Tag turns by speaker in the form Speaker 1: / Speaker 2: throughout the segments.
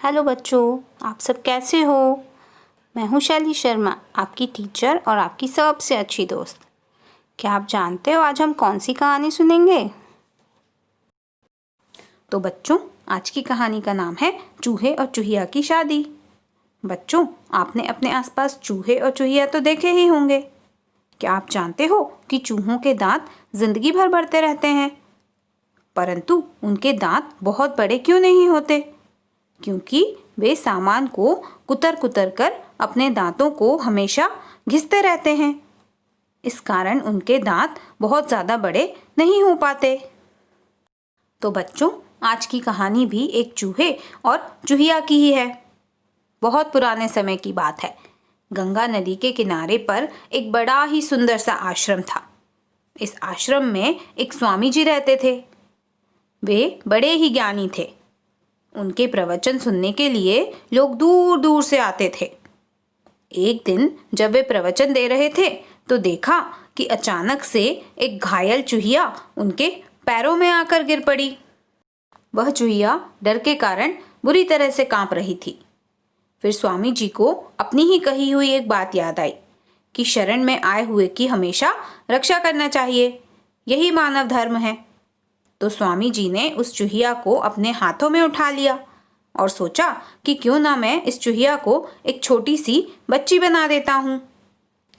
Speaker 1: Hello बच्चों, आप सब कैसे हो। मैं हूँ शैली शर्मा, आपकी टीचर और आपकी सबसे अच्छी दोस्त। क्या आप जानते हो आज हम कौन सी कहानी सुनेंगे? तो बच्चों, आज की कहानी का नाम है चूहे और चूहिया की शादी। बच्चों, आपने अपने आसपास चूहे और चूहिया तो देखे ही होंगे। क्या आप जानते हो कि चूहों के दांत जिंदगी भर बढ़ते रहते हैं, परंतु उनके दांत बहुत बड़े क्यों नहीं होते? क्योंकि वे सामान को कुतर कुतर कर अपने दांतों को हमेशा घिसते रहते हैं। इस कारण उनके दांत बहुत ज़्यादा बड़े नहीं हो पाते। तो बच्चों, आज की कहानी भी एक चूहे और चूहिया की ही है। बहुत पुराने समय की बात है। गंगा नदी के किनारे पर एक बड़ा ही सुंदर सा आश्रम था। इस आश्रम में एक स्वामी जी रहते थे। वे बड़े ही ज्ञानी थे। उनके प्रवचन सुनने के लिए लोग दूर दूर से आते थे। एक दिन जब वे प्रवचन दे रहे थे तो देखा कि अचानक से एक घायल चूहिया उनके पैरों में आकर गिर पड़ी। वह चूहिया डर के कारण बुरी तरह से कांप रही थी। फिर स्वामी जी को अपनी ही कही हुई एक बात याद आई कि शरण में आए हुए की हमेशा रक्षा करना चाहिए, यही मानव धर्म है। तो स्वामी जी ने उस चूहिया को अपने हाथों में उठा लिया और सोचा कि क्यों ना मैं इस चूहिया को एक छोटी सी बच्ची बना देता हूँ।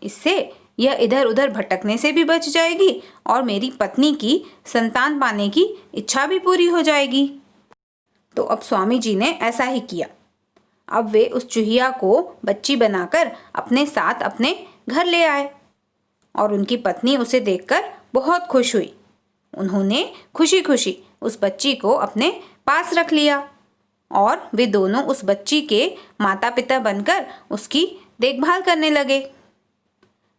Speaker 1: इससे यह इधर उधर भटकने से भी बच जाएगी और मेरी पत्नी की संतान पाने की इच्छा भी पूरी हो जाएगी। तो अब स्वामी जी ने ऐसा ही किया। अब वे उस चूहिया को बच्ची बनाकर अपने साथ अपने घर ले आए और उनकी पत्नी उसे देखकर बहुत खुश हुई। उन्होंने खुशी खुशी उस बच्ची को अपने पास रख लिया और वे दोनों उस बच्ची के माता पिता बनकर उसकी देखभाल करने लगे।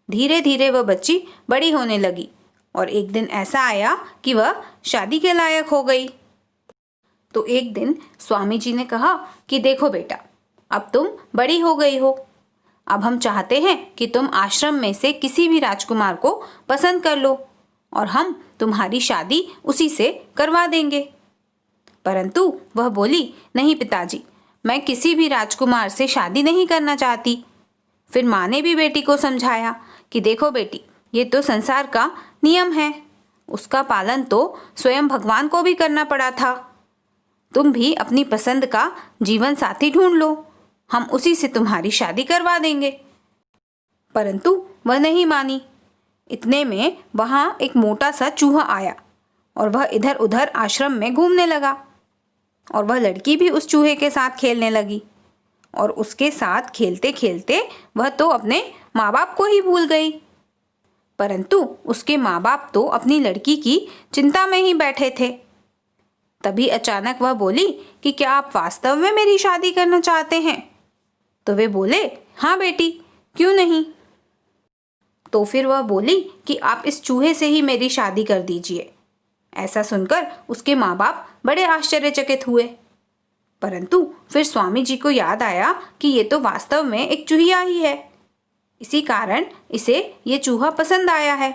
Speaker 1: धीरे धीरे वह बच्ची बड़ी होने लगी और एक दिन ऐसा आया कि वह शादी के लायक हो गई। तो एक दिन स्वामी जी ने कहा कि देखो बेटा, अब तुम बड़ी हो गई हो। अब हम चाहते हैं कि तुम आश्रम में से किसी भी राजकुमार को पसंद कर लो और हम तुम्हारी शादी उसी से करवा देंगे। परंतु वह बोली, नहीं पिताजी, मैं किसी भी राजकुमार से शादी नहीं करना चाहती। फिर माँ ने भी बेटी को समझाया कि देखो बेटी, ये तो संसार का नियम है, उसका पालन तो स्वयं भगवान को भी करना पड़ा था। तुम भी अपनी पसंद का जीवन साथी ढूंढ लो, हम उसी से तुम्हारी शादी करवा देंगे। परंतु वह नहीं मानी। इतने में वहां एक मोटा सा चूहा आया और वह इधर उधर आश्रम में घूमने लगा और वह लड़की भी उस चूहे के साथ खेलने लगी और उसके साथ खेलते खेलते वह तो अपने माँ बाप को ही भूल गई। परंतु उसके माँ बाप तो अपनी लड़की की चिंता में ही बैठे थे। तभी अचानक वह बोली कि क्या आप वास्तव में मेरी शादी करना चाहते हैं? तो वे बोले, हाँ बेटी, क्यों नहीं। तो फिर वह बोली कि आप इस चूहे से ही मेरी शादी कर दीजिए। ऐसा सुनकर उसके माँ बाप बड़े आश्चर्यचकित हुए। परंतु फिर स्वामी जी को याद आया कि ये तो वास्तव में एक चूहिया ही है, इसी कारण इसे ये चूहा पसंद आया है।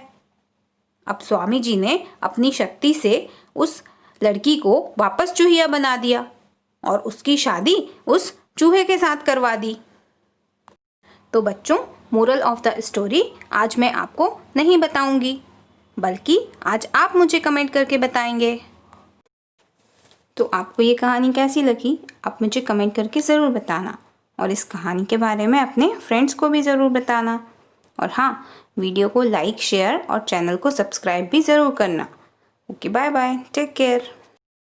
Speaker 1: अब स्वामी जी ने अपनी शक्ति से उस लड़की को वापस चूहिया बना दिया और उसकी शादी उस चूहे के साथ करवा दी। तो बच्चों, मोरल ऑफ द स्टोरी आज मैं आपको नहीं बताऊंगी, बल्कि आज आप मुझे कमेंट करके बताएंगे। तो आपको ये कहानी कैसी लगी, आप मुझे कमेंट करके ज़रूर बताना और इस कहानी के बारे में अपने फ्रेंड्स को भी ज़रूर बताना। और हाँ, वीडियो को लाइक, शेयर और चैनल को सब्सक्राइब भी ज़रूर करना। Okay, bye bye, take care.